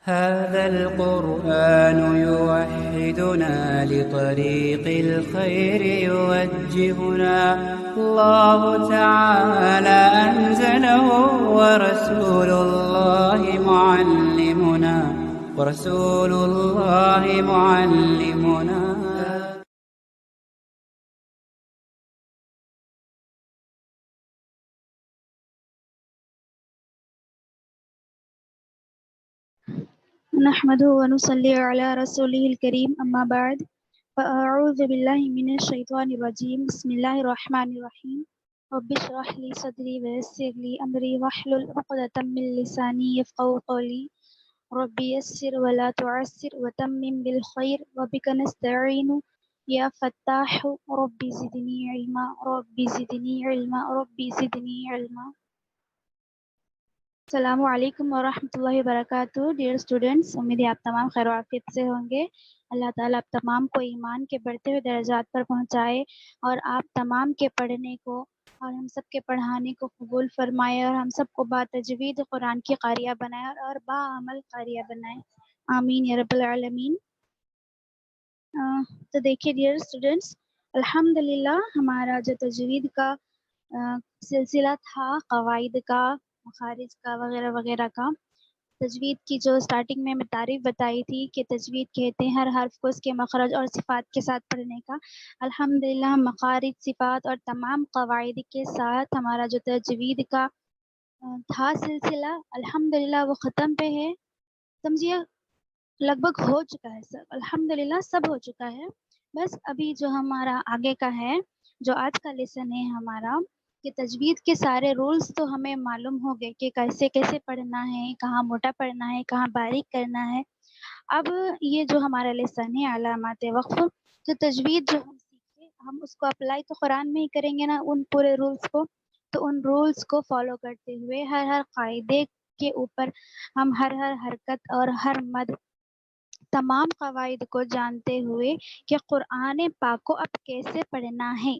هذا القرآن يوحدنا لطريق الخير يوجهنا الله تعالى أنزله ورسول الله معلمنا نحمده ونصلي على رسوله الكريم أما بعد فأعوذ بالله من الشيطان الرجيم بسم الله الرحمن الرحيم رب اشرح لي صدري ويسر لي أمري واحلل عقدة من لساني يفقهوا قولي رب يسر ولا تعسر وتمم بالخير وبك نستعين يا فتاح رب زدني علما رب زدني علما رب زدنی علما. السلام علیکم ورحمۃ اللہ وبرکاتہ. ڈیئر اسٹوڈینٹس، امید ہے آپ تمام خیر و عافیت سے ہوں گے. اللہ تعالیٰ آپ تمام کو ایمان کے بڑھتے ہوئے درجات پر پہنچائے اور آپ تمام کے پڑھنے کو اور ہم سب کے پڑھانے کو قبول فرمائے اور ہم سب کو با تجوید قرآن کی قاریہ بنائے اور با عمل قاریہ بنائے. آمین یا رب العالمین. تو دیکھیے ڈیئر اسٹوڈینٹس، الحمدللہ ہمارا جو تجوید کا سلسلہ تھا، قواعد کا، مخارج کا وغیرہ وغیرہ کا، تجوید کی جو سٹارٹنگ میں تعریف بتائی تھی کہ تجوید کہتے ہیں ہر حرف کو اس کے مخرج اور صفات کے ساتھ پڑھنے کا. الحمدللہ مخارج، صفات اور تمام قواعد کے ساتھ ہمارا جو تجوید کا تھا سلسلہ، الحمدللہ وہ ختم پہ ہے. سمجھیے لگ بھگ ہو چکا ہے سب، الحمدللہ سب ہو چکا ہے. بس ابھی جو ہمارا آگے کا ہے، جو آج کا لیسن ہے ہمارا، کہ تجوید کے سارے رولز تو ہمیں معلوم ہو گئے کہ کیسے کیسے پڑھنا ہے، کہاں موٹا پڑھنا ہے، کہاں باریک کرنا ہے. اب یہ جو ہمارا لیسن ہے علامات وقف، جو تجوید جو ہم سیکھے ہم اس کو اپلائی تو قرآن میں ہی کریں گے نا ان پورے رولز کو. تو ان رولز کو فالو کرتے ہوئے ہر قاعدے کے اوپر ہم ہر حرکت اور ہر مد، تمام قواعد کو جانتے ہوئے کہ قرآن پاک کو اب کیسے پڑھنا ہے،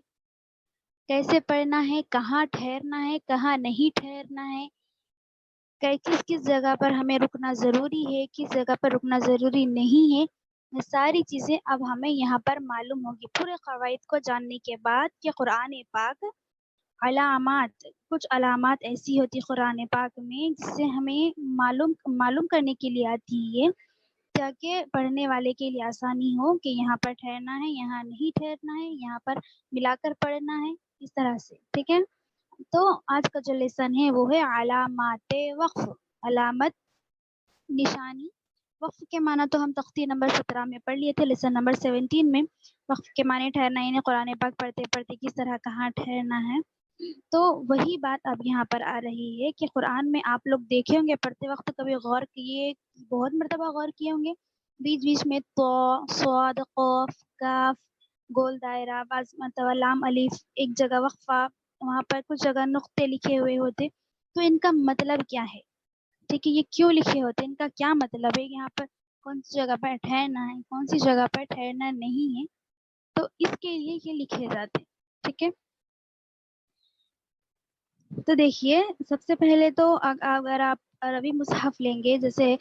کیسے پڑھنا ہے، کہاں ٹھہرنا ہے، کہاں نہیں ٹھہرنا ہے، کس جگہ پر ہمیں رکنا ضروری ہے، کس جگہ پر رکنا ضروری نہیں ہے. یہ ساری چیزیں اب ہمیں یہاں پر معلوم ہوگی پورے قواعد کو جاننے کے بعد کہ قرآن پاک علامات، کچھ علامات ایسی ہوتی قرآن پاک میں جس سے ہمیں معلوم کرنے کے لیے آتی ہے تاکہ پڑھنے والے کے لیے آسانی ہو کہ یہاں پر ٹھہرنا ہے، یہاں نہیں ٹھہرنا ہے، یہاں پر ملا کر پڑھنا ہے، اس طرح سے. ٹھیک ہے، تو آج کا جو لیسن ہے وہ ہے علامات وقف. علامت، نشانی. وقف کے معنی تو ہم تختی نمبر 17 میں پڑھ لیے تھے، لیسن نمبر 17 میں. وقف کے معنی ٹھہرنا، یعنی قرآن پاک پڑھتے پڑھتے کس طرح کہاں ٹھہرنا ہے. تو وہی بات اب یہاں پر آ رہی ہے کہ قرآن میں آپ لوگ دیکھے ہوں گے پڑھتے وقت، کبھی غور کیے، بہت مرتبہ غور کیے ہوں گے، بیچ بیچ میں تو، صاد، قاف، کاف، گول دائرہ، بعض مرتبہ لام الف، ایک جگہ وقفہ، وہاں پر کچھ جگہ نقطے لکھے ہوئے ہوتے. تو ان کا مطلب کیا ہے؟ ٹھیک ہے، یہ کیوں لکھے ہوتے ہیں، ان کا کیا مطلب ہے، یہاں پر کون سی جگہ پر ٹھہرنا ہے، کون سی جگہ پر ٹھہرنا نہیں ہے، تو اس کے لیے یہ لکھے جاتے ہیں. ٹھیک ہے، تو دیکھیے سب سے پہلے تو اگر آپ عربی مصحف لیں گے، جیسے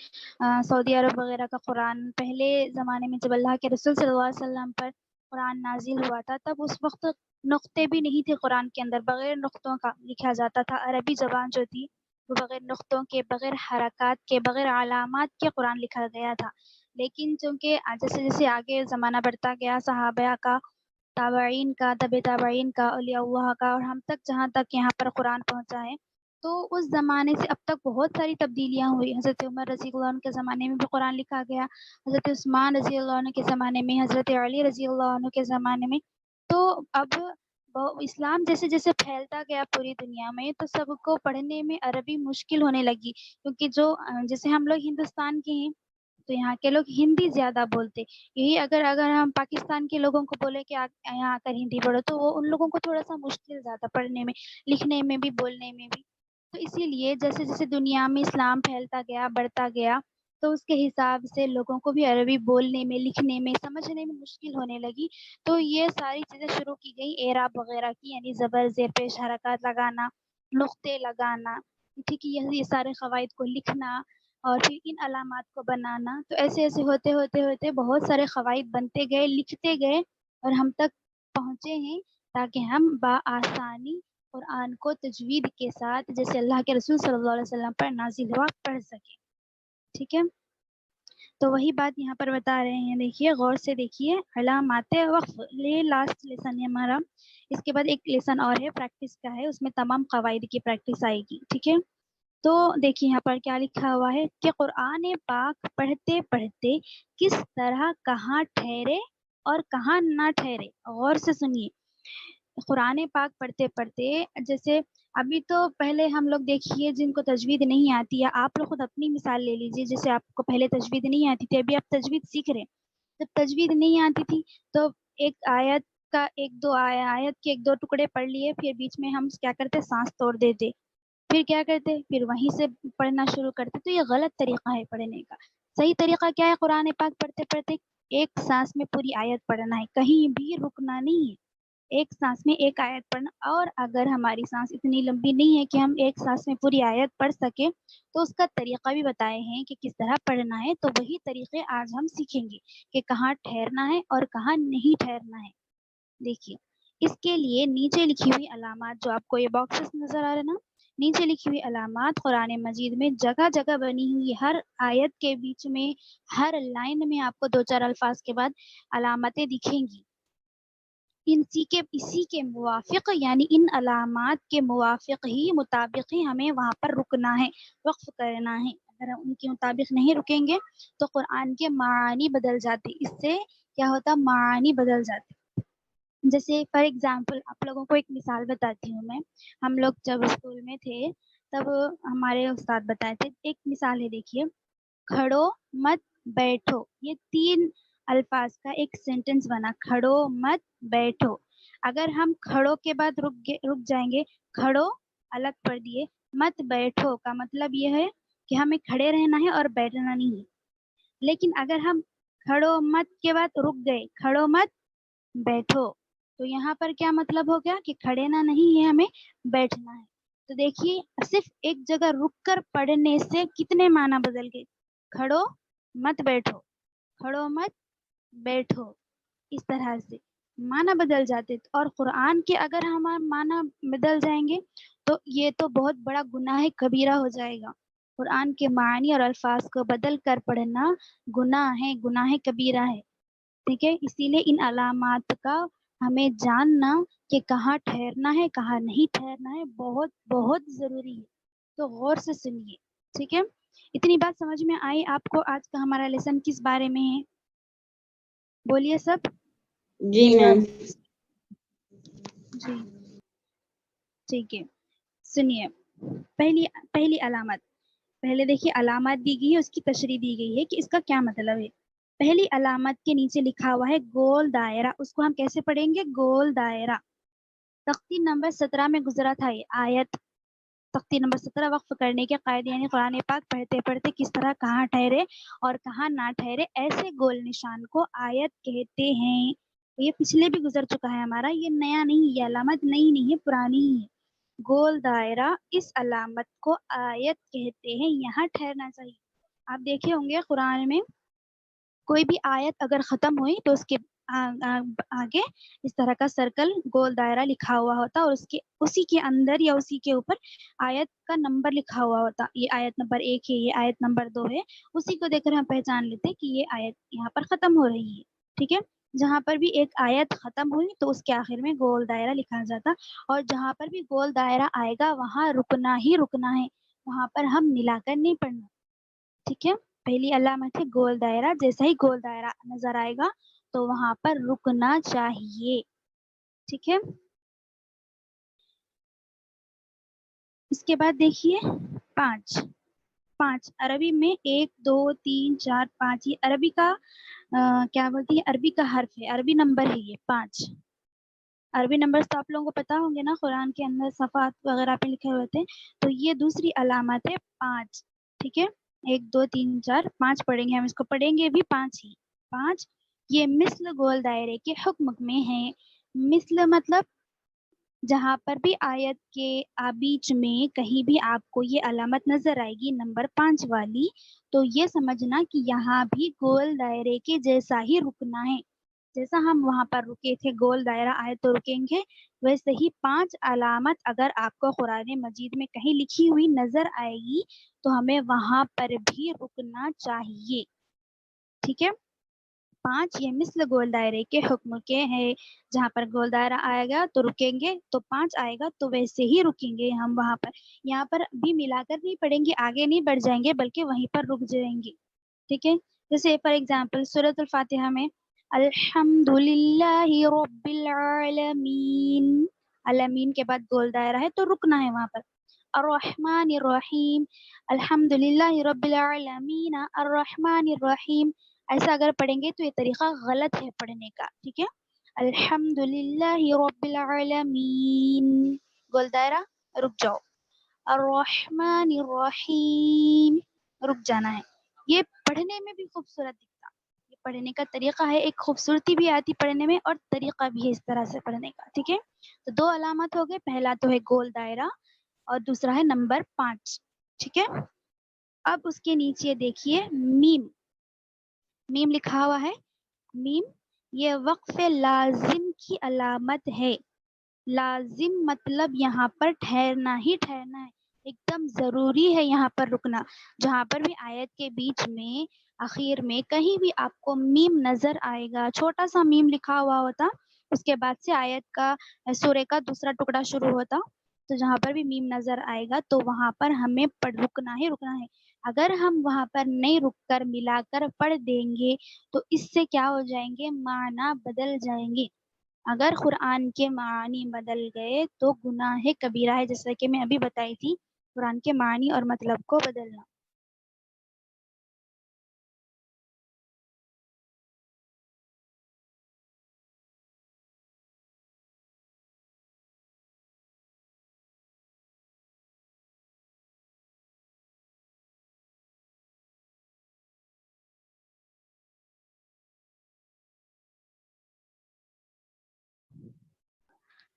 سعودی عرب وغیرہ کا قرآن، پہلے زمانے میں جب اللہ کے رسول صلی اللہ علیہ وسلم پر قرآن نازل ہوا تھا تب اس وقت نقطے بھی نہیں تھے قرآن کے اندر، بغیر نقطوں کا لکھا جاتا تھا. عربی زبان جو تھی وہ بغیر نقطوں کے، بغیر حرکات کے، بغیر علامات کے قرآن لکھا گیا تھا. لیکن چونکہ جیسے جیسے آگے زمانہ بڑھتا گیا، صحابہ کا، تابعین کا، طب تابعین کا، اولیاء اللہ کا، اور ہم تک جہاں تک یہاں پر قرآن پہنچا ہے، تو اس زمانے سے اب تک بہت ساری تبدیلیاں ہوئی. حضرت عمر رضی اللہ عنہ کے زمانے میں بھی قرآن لکھا گیا، حضرت عثمان رضی اللہ عنہ کے زمانے میں، حضرت علی رضی اللہ عنہ کے زمانے میں. تو اب اسلام جیسے جیسے پھیلتا گیا پوری دنیا میں تو سب کو پڑھنے میں عربی مشکل ہونے لگی، کیونکہ جیسے ہم لوگ ہندوستان کے ہیں تو یہاں کے لوگ ہندی زیادہ بولتے. یہی اگر ہم پاکستان کے لوگوں کو بولے کہ یہاں آ کر ہندی پڑھو تو وہ ان لوگوں کو تھوڑا سا مشکل زیادہ پڑھنے میں، لکھنے میں بھی، بولنے میں بھی. تو اسی لیے جیسے جیسے دنیا میں اسلام پھیلتا گیا، بڑھتا گیا، تو اس کے حساب سے لوگوں کو بھی عربی بولنے میں، لکھنے میں، سمجھنے میں مشکل ہونے لگی. تو یہ ساری چیزیں شروع کی گئی اعراب وغیرہ کی، یعنی زبر، زیر پیش، حرکات لگانا، نقطے لگانا. ٹھیک ہے، یہ سارے قواعد کو لکھنا، اور پھر ان علامات کو بنانا. تو ایسے ایسے ہوتے ہوتے ہوتے بہت سارے قواعد بنتے گئے، لکھتے گئے اور ہم تک پہنچے ہیں تاکہ ہم بآسانی قرآن کو تجوید کے ساتھ جیسے اللہ کے رسول صلی اللہ علیہ وسلم پر نازل ہوا پڑھ سکیں. ٹھیک ہے، تو وہی بات یہاں پر بتا رہے ہیں. دیکھیے غور سے دیکھیے، علامات وقف، یہ لاسٹ لیسن ہے ہمارا. اس کے بعد ایک لیسن اور ہے پریکٹس کا ہے، اس میں تمام قواعد کی پریکٹس آئے گی. ٹھیک ہے، تو دیکھیے یہاں پر کیا لکھا ہوا ہے کہ قرآن پاک پڑھتے پڑھتے کس طرح کہاں ٹھہرے اور کہاں نہ ٹھہرے. غور سے سنیے، قرآن پاک پڑھتے پڑھتے جیسے ابھی تو پہلے ہم لوگ دیکھیے جن کو تجوید نہیں آتی ہے، آپ لوگ خود اپنی مثال لے لیجیے. جیسے آپ کو پہلے تجوید نہیں آتی تھی، ابھی آپ تجوید سیکھ رہے. جب تجوید نہیں آتی تھی تو ایک آیت کا آیت کے ایک دو ٹکڑے پڑھ لیے، پھر بیچ میں ہم کیا کرتے، سانس توڑ دیتے، پھر کیا کرتے، پھر وہیں سے پڑھنا شروع کرتے. تو یہ غلط طریقہ ہے پڑھنے کا. صحیح طریقہ کیا ہے؟ قرآن پاک پڑھتے پڑھتے ایک سانس میں پوری آیت پڑھنا ہے، کہیں بھی رکنا نہیں ہے. ایک سانس میں ایک آیت پڑھنا. اور اگر ہماری سانس اتنی لمبی نہیں ہے کہ ہم ایک سانس میں پوری آیت پڑھ سکیں تو اس کا طریقہ بھی بتائے ہیں کہ کس طرح پڑھنا ہے. تو وہی طریقے آج ہم سیکھیں گے کہ کہاں ٹھہرنا ہے اور کہاں نہیں ٹھہرنا ہے. دیکھیے اس کے لیے نیچے لکھی ہوئی علامات، جو آپ کو یہ باکسز نظر آ رہے نا، نیچے لکھی ہوئی علامات قرآن مجید میں جگہ جگہ بنی ہوئی. ہر آیت کے بیچ میں، ہر لائن میں آپ کو دو چار الفاظ کے بعد علامتیں دکھیں گی. اسی کے موافق، یعنی ان علامات کے موافق ہی، مطابق ہی ہمیں وہاں پر رکنا ہے، وقف کرنا ہے. اگر ہم ان کے مطابق نہیں رکیں گے تو قرآن کے معانی بدل جاتے. اس سے کیا ہوتا، معانی بدل جاتے. جیسے فار ایگزامپل آپ لوگوں کو ایک مثال بتاتی ہوں میں. ہم لوگ جب اسکول میں تھے تب ہمارے استاد بتائے تھے. ایک مثال ہے، دیکھیے، کھڑو مت بیٹھو، یہ 3 الفاظ کا ایک سینٹنس بنا، کھڑو مت بیٹھو. اگر ہم کھڑو کے بعد رک جائیں گے، کھڑو الگ پڑھ دیے، مت بیٹھو کا مطلب یہ ہے کہ ہمیں کھڑے رہنا ہے اور بیٹھنا نہیں ہے. لیکن اگر ہم کھڑو مت کے بعد رک گئے، کھڑو مت بیٹھو، تو یہاں پر کیا مطلب ہو گیا کہ کھڑے نہ نہیں ہے، ہمیں بیٹھنا ہے. تو دیکھیے صرف ایک جگہ رک کر پڑھنے سے کتنے معنی بدل گئے. کھڑو مت بیٹھو، کھڑو مت بیٹھو، اس طرح سے معنی بدل جاتے. اور قرآن کے اگر ہمارا معنی بدل جائیں گے تو یہ تو بہت بڑا گناہ کبیرہ ہو جائے گا. قرآن کے معنی اور الفاظ کو بدل کر پڑھنا گناہ ہے، گناہ کبیرہ ہے. ٹھیک ہے، اسی لیے ان علامات کا ہمیں جاننا کہ کہاں ٹھہرنا ہے کہاں نہیں ٹھہرنا ہے بہت بہت ضروری ہے. تو غور سے سنیے. ٹھیک ہے، اتنی بات سمجھ میں آئی آپ کو؟ آج کا ہمارا لیسن کس بارے میں ہے؟ بولیے سب. جی میم. جی ٹھیک ہے، سنیے. پہلی علامت، پہلے دیکھیے علامات دی گئی ہے، اس کی تشریح دی گئی ہے کہ اس کا کیا مطلب ہے. پہلی علامت کے نیچے لکھا ہوا ہے گول دائرہ. اس کو ہم کیسے پڑھیں گے؟ گول دائرہ. تختی نمبر 17 میں گزرا تھا یہ آیت. تختی نمبر 17 وقف کرنے کے قاعدے، یعنی قرآن پاک پڑھتے پڑھتے کس طرح کہاں ٹھہرے اور کہاں نہ ٹھہرے، ایسے گول نشان کو آیت کہتے ہیں. یہ پچھلے بھی گزر چکا ہے ہمارا، یہ نیا نہیں، یہ علامت نئی نہیں ہے، پرانی ہی ہے. گول دائرہ، اس علامت کو آیت کہتے ہیں. یہاں ٹھہرنا چاہیے. آپ دیکھے ہوں گے قرآن میں کوئی بھی آیت اگر ختم ہوئی تو اس کے آگے اس طرح کا سرکل گول دائرہ لکھا ہوا ہوتا اور اسی کے اندر یا اسی کے اوپر آیت کا نمبر لکھا ہوا ہوتا. یہ آیت نمبر 1 ہے، یہ آیت نمبر 2 ہے. اسی کو دیکھ کر ہم پہچان لیتے کہ یہ آیت یہاں پر ختم ہو رہی ہے. ٹھیک ہے، جہاں پر بھی ایک آیت ختم ہوئی تو اس کے آخر میں گول دائرہ لکھا جاتا. اور جہاں پر بھی گول دائرہ آئے گا وہاں رکنا ہی رکنا ہے، وہاں پر ہم ملا کر نہیں پڑھنا. ٹھیک ہے، پہلی علامت ہے گول دائرہ. جیسا ہی گول دائرہ نظر آئے گا تو وہاں پر رکنا چاہیے. ٹھیک ہے، اس کے بعد دیکھیے 5 عربی میں 1 2 3 4 5 یہ عربی کا کیا بولتی ہے، عربی کا حرف ہے، عربی نمبر ہے یہ 5. عربی نمبر تو آپ لوگوں کو پتا ہوں گے نا، قرآن کے اندر صفحات وغیرہ پہ لکھے ہوئے تھے. تو یہ دوسری علامت ہے 5. ٹھیک ہے، 1 2 3 4 5 پڑھیں گے، ہم اس کو پڑھیں گے بھی 5 ہی. 5 یہ مثل گول دائرے کے حکم میں ہے. مثل مطلب جہاں پر بھی آیت کے بیچ میں کہیں بھی آپ کو یہ علامت نظر آئے گی نمبر 5 والی، تو یہ سمجھنا کہ یہاں بھی گول دائرے کے جیسا ہی رکنا ہے. جیسا ہم وہاں پر رکے تھے گول دائرہ آئے تو رکیں گے، ویسے ہی 5 علامت اگر آپ کو قرآن مجید میں کہیں لکھی ہوئی نظر آئے گی تو ہمیں وہاں پر بھی رکنا چاہیے. ٹھیک ہے، 5 یہ مثل گول دائرے کے حکم کے ہیں. جہاں پر گول دائرہ آئے گا تو رکیں گے، تو 5 آئے گا تو ویسے ہی رکیں گے ہم وہاں پر. یہاں پر بھی ملا کر نہیں پڑھیں گے، آگے نہیں بڑھ جائیں گے بلکہ وہیں پر رک جائیں گے. ٹھیک ہے، جیسے فار ایگزامپل سورۃ الفاتحہ میں الحمد للہ رب العالمین، علمین کے بعد گول دائرہ ہے تو رکنا ہے وہاں پر. الرحمن الرحیم، الحمد للہ رب العالمین الرحمن الرحیم. ایسا اگر پڑھیں گے تو یہ طریقہ غلط ہے پڑھنے کا. ٹھیک ہے، الحمد للہ رب العالمین، گول دائرہ، رک جاؤ. الرحمن الرحیم، رک جانا ہے. یہ پڑھنے میں بھی خوبصورت دکھتا، یہ پڑھنے کا طریقہ ہے، ایک خوبصورتی بھی آتی پڑھنے میں اور طریقہ بھی ہے اس طرح سے پڑھنے کا. ٹھیک ہے، تو 2 علامت ہو گئے، پہلا تو ہے گول دائرہ اور دوسرا ہے نمبر 5. ٹھیک ہے، اب اس کے نیچے دیکھیے میم، میم لکھا ہوا ہے. میم یہ وقف لازم کی علامت ہے. لازم مطلب یہاں پر ٹھہرنا ہی ٹھہرنا ہے، ایک دم ضروری ہے یہاں پر رکنا. جہاں پر بھی آیت کے بیچ میں آخر میں کہیں بھی آپ کو میم نظر آئے گا، چھوٹا سا میم لکھا ہوا ہوتا، اس کے بعد سے آیت کا سورے کا دوسرا ٹکڑا شروع ہوتا، تو جہاں پر بھی میم نظر آئے گا تو وہاں پر ہمیں رکنا ہی رکنا ہے. اگر ہم وہاں پر نہیں رک کر ملا کر پڑھ دیں گے تو اس سے کیا ہو جائیں گے، معنی بدل جائیں گے. اگر قرآن کے معنی بدل گئے تو گناہ کبیرہ ہے، جیسا کہ میں ابھی بتائی تھی، قرآن کے معنی اور مطلب کو بدلنا.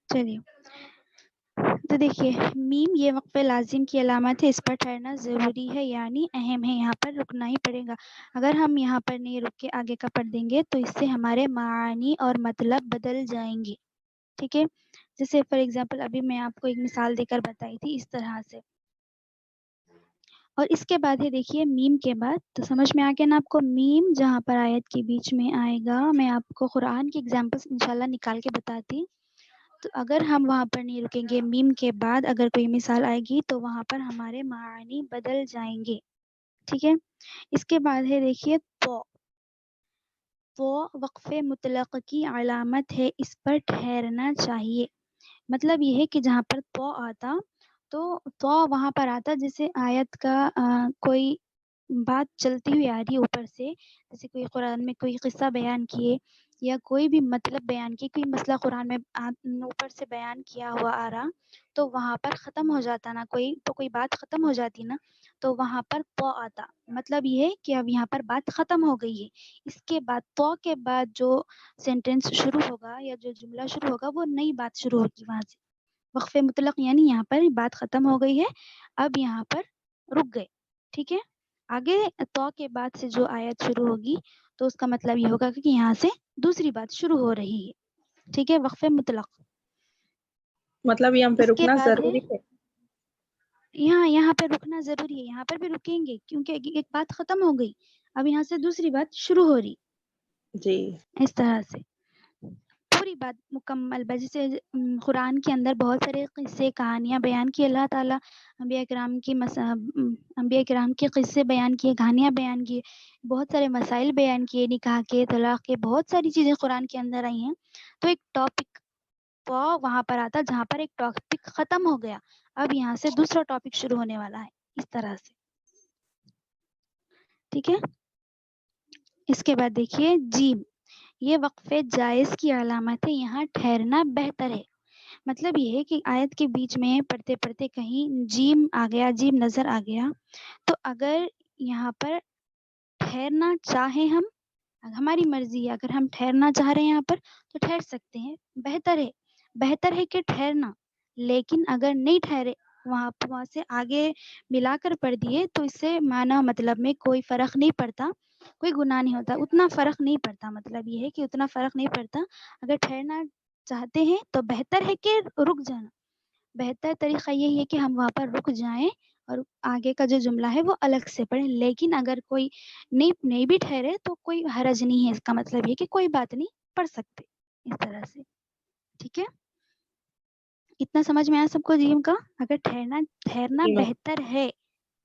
چلیے، تو دیکھیے میم یہ وقف لازم کی علامت ہے، اس پر ٹھہرنا ضروری ہے یعنی اہم ہے، یہاں پر رکنا ہی پڑے گا. اگر ہم یہاں پر نہیں رک کے آگے کا پڑھ دیں گے تو اس سے ہمارے معنی اور مطلب بدل جائیں گے. ٹھیک ہے، جیسے فار ایگزامپل ابھی میں آپ کو ایک مثال دے کر بتائی تھی اس طرح سے. اور اس کے بعد ہے دیکھیے میم کے بعد، تو سمجھ میں آ گیا نا آپ کو، میم جہاں پر آیت کے بیچ میں آئے گا، میں آپ کو قرآن کی ایگزامپلس انشاءاللہ نکال کے بتاتی. تو اگر ہم وہاں پر نہیں رکیں گے، میم کے بعد اگر کوئی مثال آئے گی تو وہاں پر ہمارے معنی بدل جائیں گے. ٹھیک ہے، اس کے بعد ہے دیکھیے تو وقف مطلق کی علامت ہے، اس پر ٹھہرنا چاہیے. مطلب یہ ہے کہ جہاں پر تو آتا تو وہاں پر آتا جیسے آیت کا کوئی بات چلتی ہوئی آ رہی ہے اوپر سے، جیسے کوئی قرآن میں کوئی قصہ بیان کیے یا کوئی بھی مطلب بیان کیے، کوئی مسئلہ قرآن میں اوپر سے بیان کیا ہوا آ رہا، تو وہاں پر ختم ہو جاتا نا، کوئی بات ختم ہو جاتی نا، تو وہاں پر تو آتا. مطلب یہ ہے کہ اب یہاں پر بات ختم ہو گئی ہے. اس کے بعد تو کے بعد جو سینٹینس شروع ہوگا یا جو جملہ شروع ہوگا وہ نئی بات شروع ہوگی وہاں سے. وقف مطلق یعنی یہاں پر بات ختم ہو گئی ہے، اب یہاں پر رک گئے. ٹھیک ہے، آگے تو کے بعد سے جو آیت شروع ہوگی تو اس کا مطلب یہ ہوگا کہ یہاں سے دوسری بات شروع ہو رہی ہے. ٹھیک ہے، وقف مطلق. مطلب یہاں پہ اس کے رکنا بعد ہے ضروری ہے. یہاں پہ رکنا ضروری ہے، یہاں پر بھی رکیں گے کیونکہ ایک بات ختم ہو گئی، اب یہاں سے دوسری بات شروع ہو رہی. جی، اس طرح سے پوری بات مکمل. جیسے قرآن کے اندر بہت سارے قصے کہانیاں بیان کی اللہ تعالیٰ، انبیاء کرام کے قصے بیان کیے، کہانیاں بیان کیے، بہت سارے مسائل بیان کیے، نکاح کے، طلاق کے، بہت ساری چیزیں قرآن کے اندر آئی ہیں. تو ایک ٹاپک وہاں پر آتا جہاں پر ایک ٹاپک ختم ہو گیا، اب یہاں سے دوسرا ٹاپک شروع ہونے والا ہے، اس طرح سے. ٹھیک ہے، اس کے بعد دیکھیے جیم، یہ وقفے جائز کی علامت ہے، یہاں ٹھہرنا بہتر ہے. مطلب یہ ہے کہ آیت کے بیچ میں پڑھتے پڑھتے کہیں جیم آ گیا، جیم نظر آ گیا، تو اگر یہاں پر ٹھہرنا چاہیں ہماری مرضی ہے، اگر ہم ٹھہرنا چاہ رہے ہیں یہاں پر تو ٹھہر سکتے ہیں، بہتر ہے. بہتر ہے کہ ٹھہرنا، لیکن اگر نہیں ٹھہرے وہاں سے آگے ملا کر پڑھ دیے تو اس سے معنی مطلب میں کوئی فرق نہیں پڑتا، کوئی گناہ نہیں ہوتا، اتنا فرق نہیں پڑتا، مطلب یہ ہے کہ اتنا فرق نہیں پڑتا۔ اگر ٹھہرنا چاہتے ہیں تو بہتر ہے کہ رک جانا، بہتر طریقہ یہی ہے کہ ہم وہاں پر رک جائیں اور آگے کا جو جملہ ہے وہ الگ سے پڑھیں۔ لیکن اگر کوئی نہیں بھی ٹھہرے تو کوئی حرج نہیں ہے، اس کا مطلب یہ کہ کوئی بات نہیں، پڑھ سکتے اس طرح سے، ٹھیک ہے؟ اتنا سمجھ میں آیا سب کو جیم کا؟ اگر ٹھہرنا جی میم۔ بہتر ہے،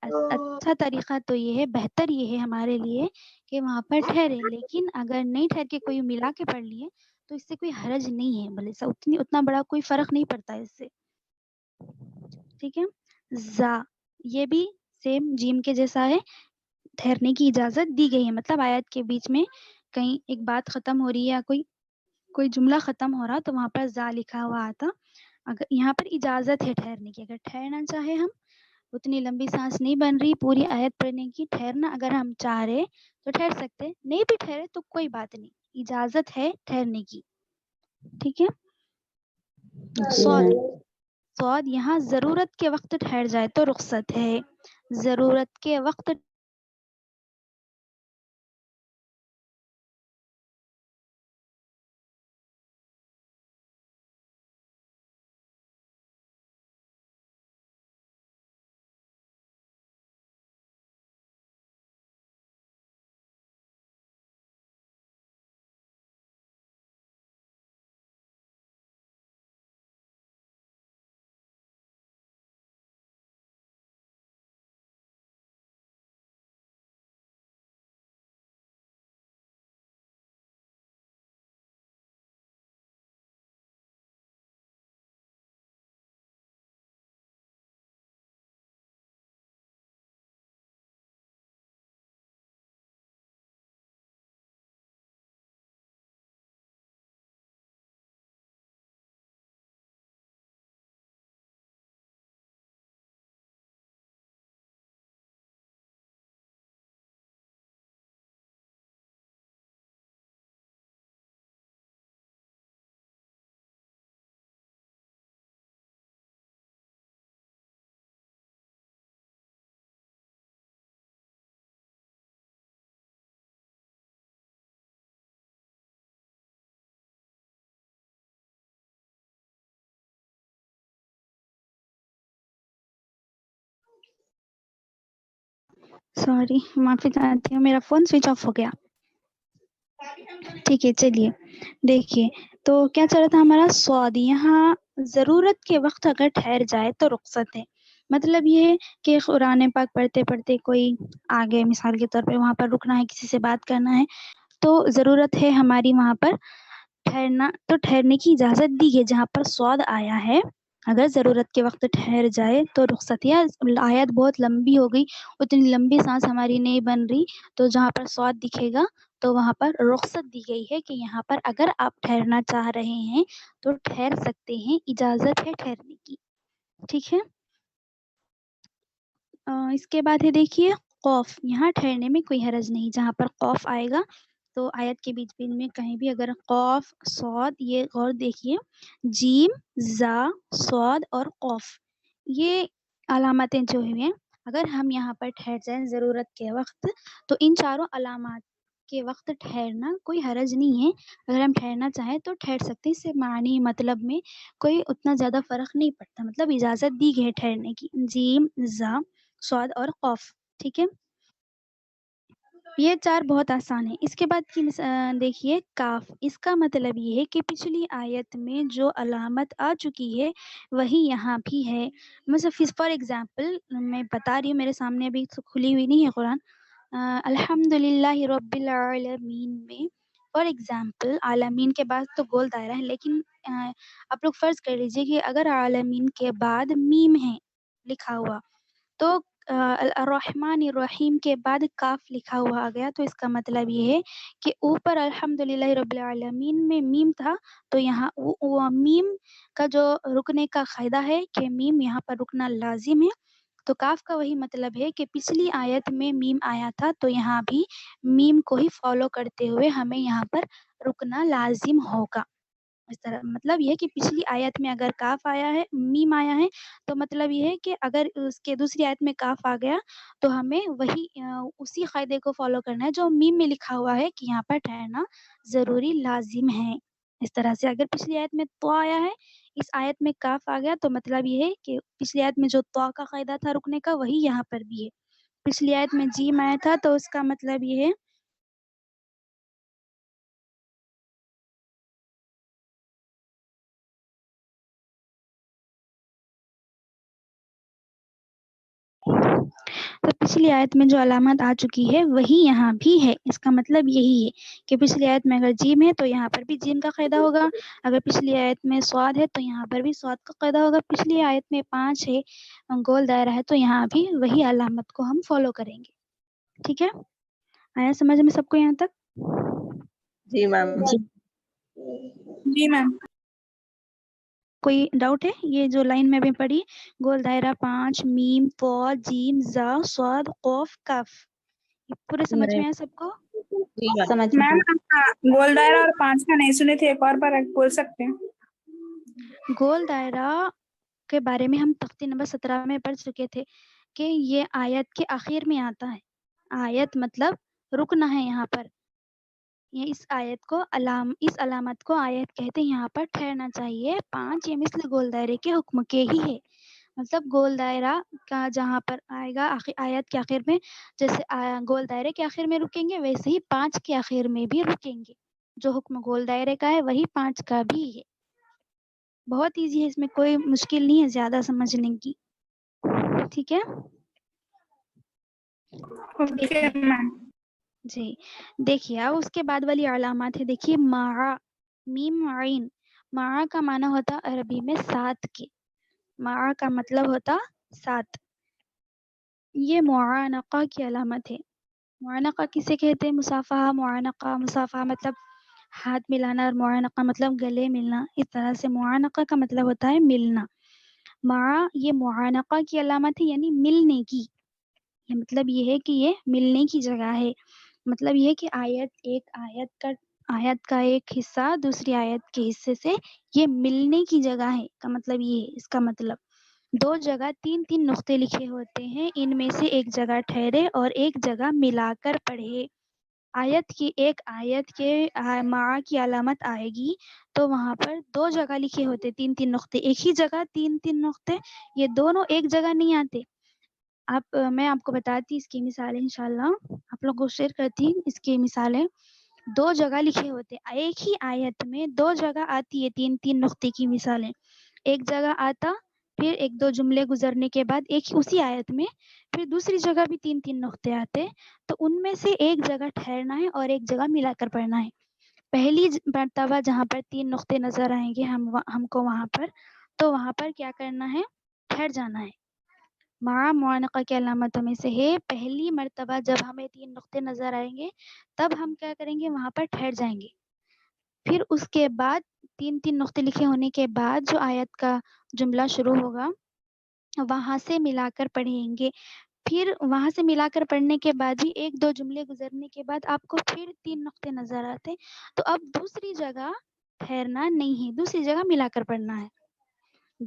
اچھا طریقہ تو یہ ہے، بہتر یہ ہے ہمارے لیے کہ وہاں پر ٹھہرے، لیکن اگر نہیں ٹھہر کے کوئی ملا کے پڑھ لیے تو اس سے کوئی حرج نہیں ہے، بھلے سا اتنا بڑا کوئی فرق نہیں پڑتا اس سے، ٹھیک ہے؟ زا، یہ بھی سیم جیم کے جیسا ہے، ٹھہرنے کی اجازت دی گئی ہے، مطلب آیت کے بیچ میں کہیں ایک بات ختم ہو رہی ہے یا کوئی جملہ ختم ہو رہا تو وہاں پر زا لکھا ہوا آتا، اگر یہاں پر اجازت ہے ٹھہرنے کی، اگر ٹھہرنا چاہے ہم، اتنی لمبی سانس نہیں بن رہی پوری آیت پڑھنے کی، ٹھہرنا اگر ہم چاہ رہے تو ٹھہر سکتے، نہیں بھی ٹھہرے تو کوئی بات نہیں، اجازت ہے ٹھہرنے کی، ٹھیک ہے؟ جی سعود، میم۔ سعود یہاں ضرورت کے وقت ٹھہر جائے تو رخصت ہے، ضرورت کے وقت سوری معافی چاہتی ہوں، میرا فون سوئچ آف ہو گیا، ٹھیک ہے؟ چلیے دیکھیے، تو کیا چل رہا تھا ہمارا سعود، یہاں ضرورت کے وقت اگر ٹھہر جائے تو رخصت ہے، مطلب یہ ہے کہ قرآن پاک پڑھتے پڑھتے کوئی آگے مثال کے طور پہ وہاں پر رکنا ہے، کسی سے بات کرنا ہے تو ضرورت ہے ہماری وہاں پر ٹھہرنا، تو ٹھہرنے کی اجازت دی ہے جہاں پر سعود آیا ہے، اگر ضرورت کے وقت ٹھہر جائے تو رخصت، یا آیت بہت لمبی ہو گئی، اتنی لمبی سانس ہماری نہیں بن رہی تو جہاں پر سعود دکھے گا تو وہاں پر رخصت دی گئی ہے کہ یہاں پر اگر آپ ٹھہرنا چاہ رہے ہیں تو ٹھہر سکتے ہیں، اجازت ہے ٹھہرنے کی، ٹھیک ہے؟ اس کے بعد ہے دیکھیے قوف، یہاں ٹھہرنے میں کوئی حرج نہیں، جہاں پر قوف آئے گا تو آیت کے بیچ بیچ میں کہیں بھی اگر قوف صاد، یہ غور دیکھیے، جیم، زا، صاد اور قوف، یہ علامتیں جو ہیں، اگر ہم یہاں پر ٹھہر جائیں ضرورت کے وقت تو ان چاروں علامات کے وقت ٹھہرنا کوئی حرج نہیں ہے، اگر ہم ٹھہرنا چاہیں تو ٹھہر سکتے، اس سے معنی مطلب میں کوئی اتنا زیادہ فرق نہیں پڑتا، مطلب اجازت دی گئی ہے ٹھہرنے کی، جیم، زا، صاد اور قوف، ٹھیک ہے؟ یہ چار بہت آسان ہے۔ اس کے بعد کی دیکھیے کاف، اس کا مطلب یہ ہے کہ پچھلی آیت میں جو علامت آ چکی ہے وہی یہاں بھی ہے، مثلا فار ایگزامپل میں بتا رہی ہوں، میرے سامنے ابھی کھلی ہوئی نہیں ہے قرآن، الحمد للہ رب العالمین میں فار ایگزامپل عالمین کے بعد تو گول دائرہ ہے، لیکن آپ لوگ فرض کر لیجیے کہ اگر عالمین کے بعد میم ہے لکھا ہوا تو الرحمن الرحیم کے بعد کاف لکھا ہوا آ گیا، تو اس کا مطلب یہ ہے کہ اوپر الحمدللہ رب العالمین میں میم تھا تو یہاں وہ میم کا جو رکنے کا قاعدہ ہے کہ میم یہاں پر رکنا لازم ہے، تو کاف کا وہی مطلب ہے کہ پچھلی آیت میں میم آیا تھا تو یہاں بھی میم کو ہی فالو کرتے ہوئے ہمیں یہاں پر رکنا لازم ہوگا، اس طرح مطلب یہ ہے کہ پچھلی آیت میں اگر کاف آیا ہے، میم آیا ہے، تو مطلب یہ ہے کہ اگر اس کے دوسری آیت میں کاف آ گیا تو ہمیں وہی اسی قاعدے کو فالو کرنا ہے جو میم میں لکھا ہوا ہے کہ یہاں پر ٹھہرنا ضروری لازم ہے. اس طرح سے اگر پچھلی آیت میں تو آیا ہے، اس آیت میں کاف آ گیا، تو مطلب یہ ہے کہ پچھلی آیت میں جو تو کا قاعدہ تھا رکنے کا وہی یہاں پر بھی ہے. پچھلی آیت میں جیم آیا تھا تو اس کا مطلب یہ ہے تو پچھلی آیت میں جو علامت آ چکی ہے وہی یہاں بھی ہے. اس کا مطلب یہی ہے کہ پچھلی آیت میں اگر جیم ہے تو یہاں پر بھی جیم کا قاعدہ ہوگا، اگر پچھلی آیت میں سواد ہے تو یہاں پر بھی سواد کا قاعدہ ہوگا، پچھلی آیت میں 5 ہے گول دائرہ ہے تو یہاں بھی وہی علامت کو ہم فالو کریں گے. ٹھیک ہے، آیا سمجھ میں سب کو یہاں تک؟ جی میم. جی میم. کوئی ڈاؤٹ ہے؟ یہ جو لائن میں بھی پڑھی، گول دائرہ 5 میم تو جیم زا صاد قوف کاف، یہ پورے سمجھ میں آیا سب کو؟ جی سمجھ میم گول دائرہ اور 5 کا نہیں سنے تھے، ایک اور بار بول سکتے ہیں؟ گول دائرہ کے بارے میں ہم تختی نمبر 17 میں پڑھ چکے تھے کہ یہ آیت کے آخر میں آتا ہے. آیت مطلب رکنا ہے یہاں پر. یہ اس علامت کو آیت کہتے ہیں، یہاں پر ٹھہرنا چاہیے. 5 یہ مثل گول دائرے کے حکم کے ہی ہے. مطلب گول دائرہ کا جہاں پر آئے گا آیت کے آخر میں، جیسے گول دائرے کے آخر میں رکیں گے ویسے ہی 5 کے آخر میں بھی رکیں گے. جو حکم گول دائرے کا ہے وہی 5 کا بھی ہے. بہت ایزی ہے، اس میں کوئی مشکل نہیں ہے زیادہ سمجھنے کی. ٹھیک ہے اوکے میم. جی. دیکھیے اب اس کے بعد والی علامات ہے. دیکھیے مع، میم عین. مع کا معنی ہوتا عربی میں ساتھ کے. مع کا مطلب ہوتا ساتھ. یہ معانقہ کی علامت ہے. معانقہ کسے کہتے ہیں؟ مصافحہ. معانقہ، مصافحہ مطلب ہاتھ ملانا، اور معانقہ مطلب گلے ملنا. اس طرح سے معانقہ کا مطلب ہوتا ہے ملنا. مع یہ معانقہ کی علامت ہے، یعنی ملنے کی. یہ مطلب یہ ہے کہ یہ ملنے کی جگہ ہے. مطلب یہ کہ آیت کا ایک حصہ دوسری آیت کے حصے سے یہ ملنے کی جگہ ہے کا مطلب یہ ہے. اس کا مطلب 2 جگہ 3 نقطے لکھے ہوتے ہیں، ان میں سے ایک جگہ ٹھہرے اور ایک جگہ ملا کر پڑھے. ایک آیت کے مع کی علامت آئے گی تو وہاں پر 2 جگہ لکھے ہوتے 3 نقطے، ایک ہی جگہ 3 نقطے. یہ دونوں ایک جگہ نہیں آتے. میں آپ کو بتاتی اس کی مثالیں انشاءاللہ، آپ لوگ کو شیئر کرتی اس کی مثالیں. 2 جگہ لکھے ہوتے، ایک ہی آیت میں 2 جگہ آتی ہے 3 نقطے کی مثالیں. ایک جگہ آتا، پھر 1-2 جملے گزرنے کے بعد ایک اسی آیت میں پھر دوسری جگہ بھی 3 نقطے آتے. تو ان میں سے ایک جگہ ٹھہرنا ہے اور ایک جگہ ملا کر پڑھنا ہے. پہلی مرتبہ جہاں پر 3 نقطے نظر آئیں گے ہم کو وہاں پر، تو وہاں پر کیا کرنا ہے؟ ٹھہر جانا ہے. معانقہ کی علامتوں میں سے ہے پہلی مرتبہ جب ہمیں 3 نقطے نظر آئیں گے تب ہم کیا کریں گے؟ وہاں پر ٹھہر جائیں گے. پھر اس کے بعد 3 نقطے لکھے ہونے کے بعد جو آیت کا جملہ شروع ہوگا وہاں سے ملا کر پڑھیں گے. پھر وہاں سے ملا کر پڑھنے کے بعد ہی 1-2 جملے گزرنے کے بعد آپ کو پھر 3 نقطے نظر آتے، تو اب دوسری جگہ ٹھہرنا نہیں ہے، دوسری جگہ ملا کر پڑھنا ہے.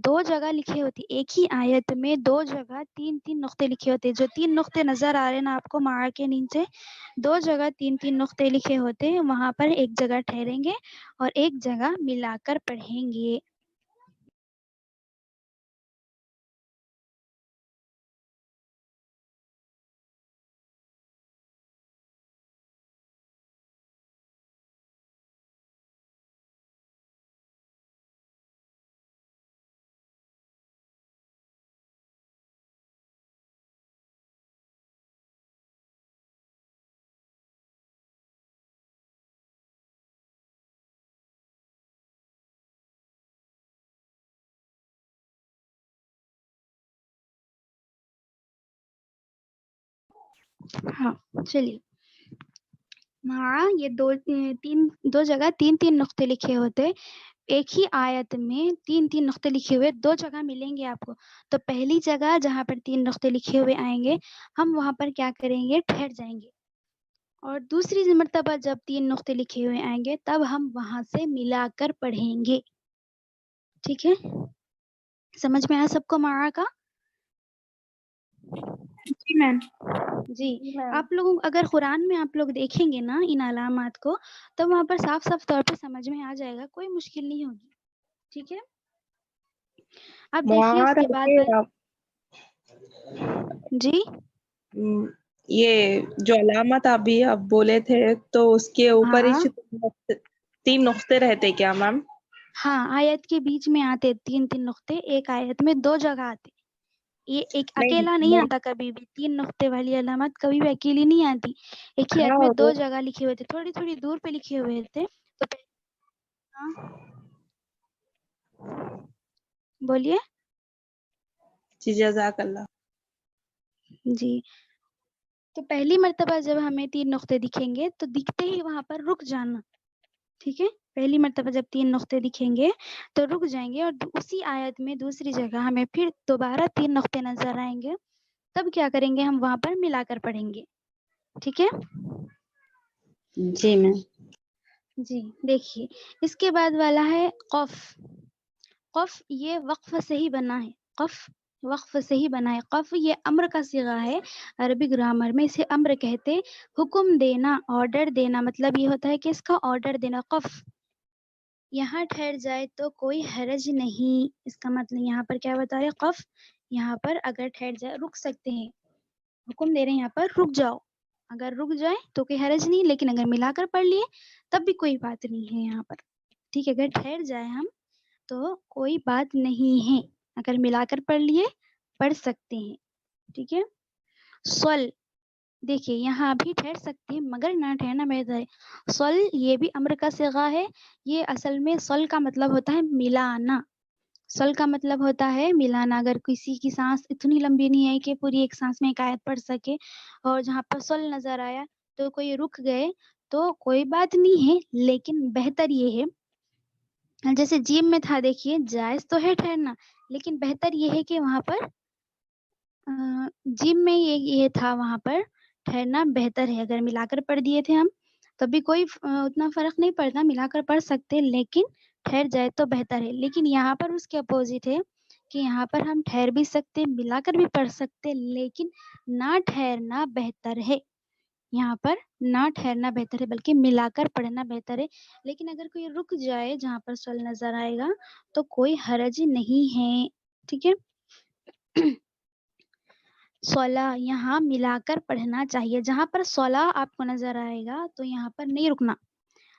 2 جگہ لکھے ہوتی، ایک ہی آیت میں 2 جگہ 3 نقطے لکھے ہوتے. جو 3 نقطے نظر آ رہے نا آپ کو مع کے نیچے، 2 جگہ 3 نقطے لکھے ہوتے ہیں، وہاں پر ایک جگہ ٹھہریں گے اور ایک جگہ ملا کر پڑھیں گے. ہاں چلیے. مع یہ 2 جگہ 3 نقطے لکھے ہوتے، ایک ہی آیت میں 3 نقطے لکھے ہوئے 2 جگہ ملیں گے آپ کو. تو پہلی جگہ جہاں پر 3 نقطے لکھے ہوئے آئیں گے ہم وہاں پر کیا کریں گے؟ ٹھہر جائیں گے. اور دوسری مرتبہ جب 3 نقطے لکھے ہوئے آئیں گے تب ہم وہاں سے ملا کر پڑھیں گے. ٹھیک ہے, سمجھ میں آیا سب کو مارا کا؟ جی میم. جی, جی میم. آپ لوگوں اگر قرآن میں آپ لوگ دیکھیں گے نا ان علامات کو تو وہاں پر صاف صاف طور پہ سمجھ میں آ جائے گا, کوئی مشکل نہیں ہوگی. ٹھیک ہے, اب دیکھیے اس کے بعد جی یہ جو علامت ابھی آپ بولے تھے تو اس کے اوپر ہاں ہی 3 نقطے رہتے کیا میم؟ ہاں, آیت کے بیچ میں آتے 3 نقطے, ایک آیت میں 2 جگہ آتے. یہ ایک اکیلا نہیں نہیں آتا کبھی بھی, 3 نقطے والی علامت کبھی بھی اکیلی نہیں آتی. ایک ہی آیت ہاں میں 2 وہ جگہ لکھے ہوئے تھے, تھوڑی تھوڑی دور پہ لکھے ہوئے تھے. تو ہاں بولیے. جی جزاک اللہ. جی, تو پہلی مرتبہ جب ہمیں 3 نقطے دکھیں گے تو دکھتے ہی وہاں پر رک جانا. ٹھیک ہے, پہلی مرتبہ جب 3 نقطے دکھیں گے تو رک جائیں گے, اور اسی آیت میں دوسری جگہ ہمیں پھر دوبارہ 3 نقطے نظر آئیں گے. تب کیا کریں گے, ہم وہاں پر ملا کر پڑھیں گے. ٹھیک ہے جی میم. جی, دیکھیے اس کے بعد والا ہے قف. قف یہ وقف سے ہی بنا ہے. قف وقف سے ہی بنا ہے. قف یہ امر کا صیغہ ہے. عربی گرامر میں اسے امر کہتے, حکم دینا, آرڈر دینا, مطلب یہ ہوتا ہے کہ اس کا آرڈر دینا. قف یہاں ٹھہر جائے تو کوئی حرج نہیں, اس کا مطلب یہاں پر کیا بتا رہے, قف یہاں پر اگر ٹھہر جائے رک سکتے ہیں, حکم دے رہے ہیں یہاں پر رک جاؤ. اگر رک جائے تو کوئی حرج نہیں, لیکن اگر ملا کر پڑھ لیے تب بھی کوئی بات نہیں ہے یہاں پر. ٹھیک ہے, اگر ٹھہر جائے ہم تو کوئی بات نہیں ہے, اگر ملا کر پڑھ لیے پڑھ سکتے ہیں. ٹھیک ہے, سول دیکھیے یہاں بھی ٹھہر سکتے ہیں مگر نہ ٹھہرنا بہتر ہے. سول یہ بھی امر کا صیغہ ہے. یہ اصل میں سول کا مطلب ہوتا ہے ملانا. سول کا مطلب ہوتا ہے ملانا. اگر کسی کی سانس اتنی لمبی نہیں ہے کہ پوری ایک سانس میں ایک آیت پڑھ سکے, اور جہاں پر سول نظر آیا تو کوئی رک گئے تو کوئی بات نہیں ہے, لیکن بہتر یہ ہے جیسے جیم میں تھا, دیکھیے جائز تو ہے ٹھہرنا, لیکن بہتر یہ ہے کہ وہاں پر جیم میں یہ تھا وہاں پر ٹھہرنا بہتر ہے. اگر ملا کر پڑھ دیے تھے ہم تبھی کوئی اتنا فرق نہیں پڑتا, ملا کر پڑھ سکتے, لیکن ٹھہر جائے تو بہتر ہے. لیکن یہاں پر اس کے اپوزٹ ہے کہ یہاں پر ہم ٹھہر بھی سکتے, ملا کر بھی پڑھ سکتے, لیکن نہ ٹھہرنا بہتر ہے. یہاں پر نہ ٹھہرنا بہتر ہے بلکہ ملا کر پڑھنا بہتر ہے. لیکن اگر کوئی رک جائے جہاں پر سول نظر آئے گا تو کوئی حرج نہیں ہے. ٹھیک ہے, صلا یہاں ملا کر پڑھنا چاہیے. جہاں پر صلا آپ کو نظر آئے گا تو یہاں پر نہیں رکنا.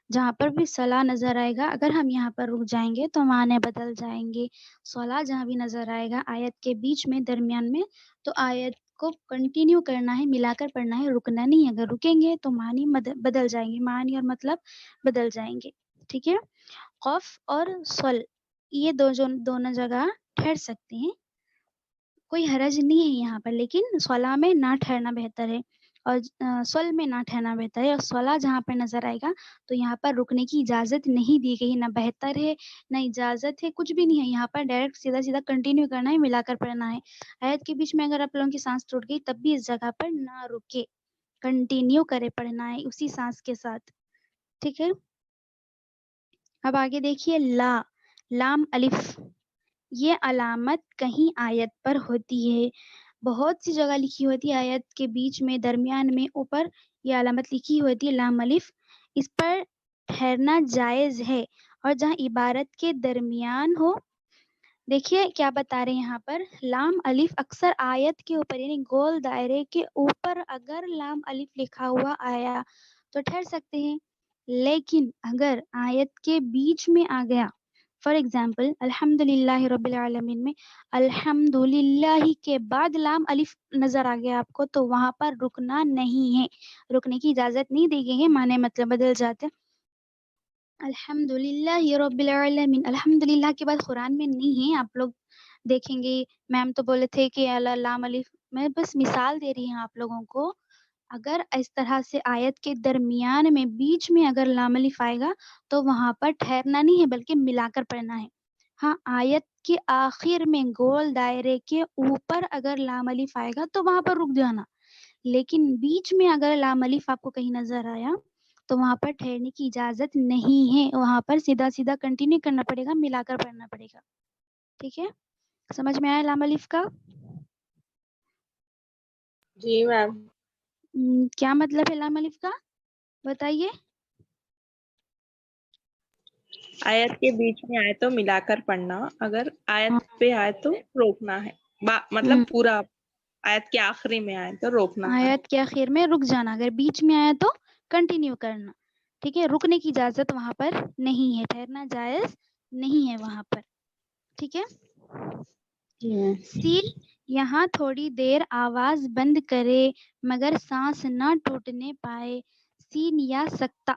جہاں پر بھی صلا نظر آئے گا اگر ہم یہاں پر رک جائیں گے تو معنی بدل جائیں گے. صلا جہاں بھی نظر آئے گا آیت کے بیچ میں, درمیان میں, تو آیت کو کنٹینیو کرنا ہے, ملا کر پڑھنا ہے, رکنا نہیں. اگر رکیں گے تو معنی بدل جائیں گے, معنی اور مطلب بدل جائیں گے. ٹھیک ہے, قف اور صل یہ دونوں جگہ ٹھہر سکتے ہیں, کوئی حرج نہیں ہے یہاں پر, لیکن صلا میں نہ ٹھہرنا بہتر ہے اور صل میں نہ ٹھہرنا بہتر ہے. اور صلا جہاں پر نظر آئے گا تو یہاں پر رکنے کی اجازت نہیں دی گئی, نہ بہتر ہے نہ اجازت ہے, کچھ بھی نہیں ہے. یہاں پر ڈائریکٹ سیدھا سیدھا کنٹینیو کرنا ہے, ملا کر پڑھنا ہے. آیت کے بیچ میں اگر آپ لوگوں کی سانس ٹوٹ گئی تب بھی اس جگہ پر نہ رکے, کنٹینیو کرے پڑھنا ہے اسی سانس کے ساتھ. ٹھیک ہے, اب آگے دیکھیے لا, لام الف. یہ علامت کہیں آیت پر ہوتی ہے, بہت سی جگہ لکھی ہوتی ہے آیت کے بیچ میں, درمیان میں, اوپر یہ علامت لکھی ہوتی ہے لام الف. اس پر ٹھہرنا جائز ہے, اور جہاں عبارت کے درمیان ہو. دیکھیے کیا بتا رہے ہیں یہاں پر, لام الف اکثر آیت کے اوپر یعنی گول دائرے کے اوپر اگر لام الف لکھا ہوا آیا تو ٹھہر سکتے ہیں, لیکن اگر آیت کے بیچ میں آ گیا, فار ایگزامپل الحمد للہ رب العالمین میں الحمد للہ کے بعد لام الف نظر آ گیا آپ کو, تو وہاں پر رکنا نہیں ہے, رکنے کی اجازت نہیں دی گئی ہے, معنی مطلب بدل جاتے. الحمد للہ رب العالمین, الحمد للہ کے بعد قرآن میں نہیں ہے, آپ لوگ دیکھیں گے. میم تو بولے تھے کہ لام الف, میں بس مثال دے رہی ہوں آپ لوگوں کو. اگر اس طرح سے آیت کے درمیان میں بیچ میں اگر لام الف آئے گا تو وہاں پر ٹھہرنا نہیں ہے بلکہ ملا کر پڑھنا ہے. ہاں, آیت کے آخر میں گول دائرے کے اوپر اگر لام الف آئے گا تو وہاں پر رک جانا, لیکن بیچ میں اگر لام الف آپ کو کہیں نظر آیا تو وہاں پر ٹھہرنے کی اجازت نہیں ہے، وہاں پر سیدھا سیدھا کنٹینیو کرنا پڑے گا، ملا کر پڑھنا پڑے گا. ٹھیک ہے، سمجھ میں آیا لام الف کا؟ جی میم. کیا مطلب ہے لام الف کا بتائیے. آیت کے بیچ میں آئے تو ملا کر پڑھنا، اگر آیت پہ آئے تو روکنا ہے، مطلب پورا آیت کے آخری میں آئے تو روکنا ہے. آیت کے آخر میں رک جانا، اگر بیچ میں آیا تو کنٹینیو کرنا. ٹھیک ہے، رکنے کی اجازت وہاں پر نہیں ہے، ٹھہرنا جائز نہیں ہے وہاں پر. ٹھیک ہے. سین یہاں تھوڑی دیر آواز بند کرے مگر سانس نہ ٹوٹنے پائے. سین یا سکتا.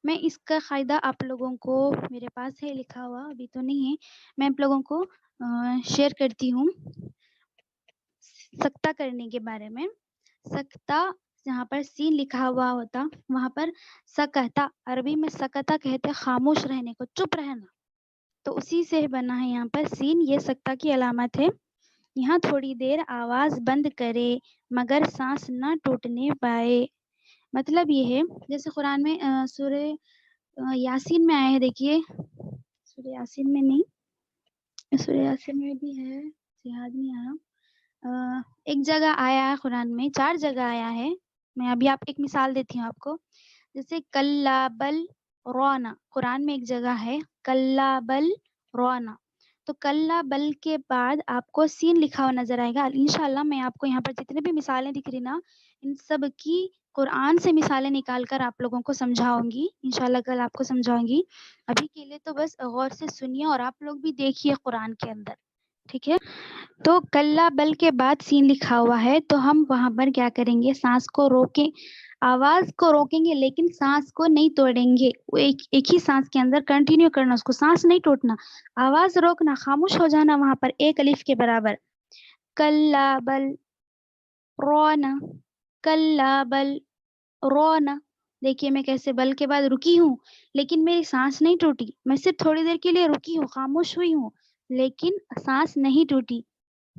میں اس کا قاعدہ آپ لوگوں کو، میرے پاس ہے لکھا ہوا، ابھی تو نہیں ہے، میں آپ لوگوں کو شیئر کرتی ہوں سکتا کرنے کے بارے میں. سکتا جہاں پر سین لکھا ہوا ہوتا وہاں پر سکتا، عربی میں سکتا کہتے خاموش رہنے کو، چپ رہنا، تو اسی سے بنا ہے یہاں پر سین، یہ سکتا کی علامت ہے. یہاں تھوڑی دیر آواز بند کرے مگر سانس نہ ٹوٹنے پائے. مطلب یہ ہے جیسے قرآن میں سورہ یاسین میں آیا ہے، دیکھیے سورہ یاسین میں نہیں، سورہ یاسین میں بھی ہے، یاد نہیں آ رہا. ایک جگہ آیا ہے قرآن میں، 4 جگہ آیا ہے. میں ابھی آپ ایک مثال دیتی ہوں آپ کو. جیسے کلا بل رونا، قرآن میں ایک جگہ ہے کلا بل رونا، تو کلا بل کے بعد آپ کو سین لکھا ہوا نظر آئے گا. انشاءاللہ میں آپ کو یہاں پر جتنے بھی مثالیں دکھ رہی نا، ان سب کی قرآن سے مثالیں نکال کر آپ لوگوں کو سمجھاؤں گی، انشاءاللہ کل آپ کو سمجھاؤں گی. ابھی کے لیے تو بس غور سے سنیے اور آپ لوگ بھی دیکھیے قرآن کے اندر. ٹھیک ہے، تو کلا بل کے بعد سین لکھا ہوا ہے، تو ہم وہاں پر کیا کریں گے، سانس کو روکیں، آواز کو روکیں گے لیکن سانس کو نہیں توڑیں گے. ایک ہی سانس کے اندر کنٹینیو کرنا، اس کو سانس نہیں ٹوٹنا، آواز روکنا، خاموش ہو جانا وہاں پر ایک الف کے برابر. کلا بل رونا، کلا بل رونا. دیکھیے میں کیسے بل کے بعد رکی ہوں لیکن میری سانس نہیں ٹوٹی، میں صرف تھوڑی دیر کے لیے رکی ہوں، خاموش ہوئی ہوں لیکن سانس نہیں ٹوٹی.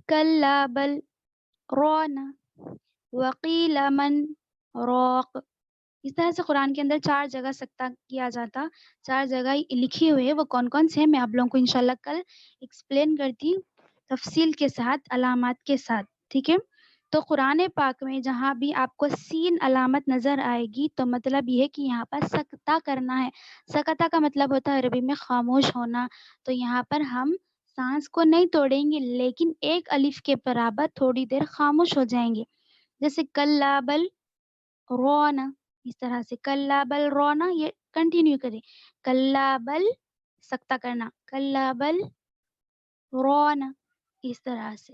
کلا بل رونا وقیل من روق. اس طرح سے قرآن کے اندر 4 جگہ سکتا کیا جاتا، 4 جگہ لکھی ہوئی ہے، وہ کون کون سے ہیں میں آپ لوگوں کو انشاءاللہ کل ایکسپلین کرتی ہوں تفصیل کے ساتھ، علامات کے ساتھ. ٹھیک ہے، تو قرآن پاک میں جہاں بھی آپ کو سین علامت نظر آئے گی تو مطلب یہ ہے کہ یہاں پر سکتا کرنا ہے. سکتا کا مطلب ہوتا ہے عربی میں خاموش ہونا، تو یہاں پر ہم سانس کو نہیں توڑیں گے لیکن ایک الف کے برابر تھوڑی دیر خاموش ہو جائیں گے. جیسے کلا بل رونا، اس طرح سے کلا بل رونا، یہ کنٹینیو کریں، کلا بل سکتا کرنا، کلا بل رونا، اس طرح سے.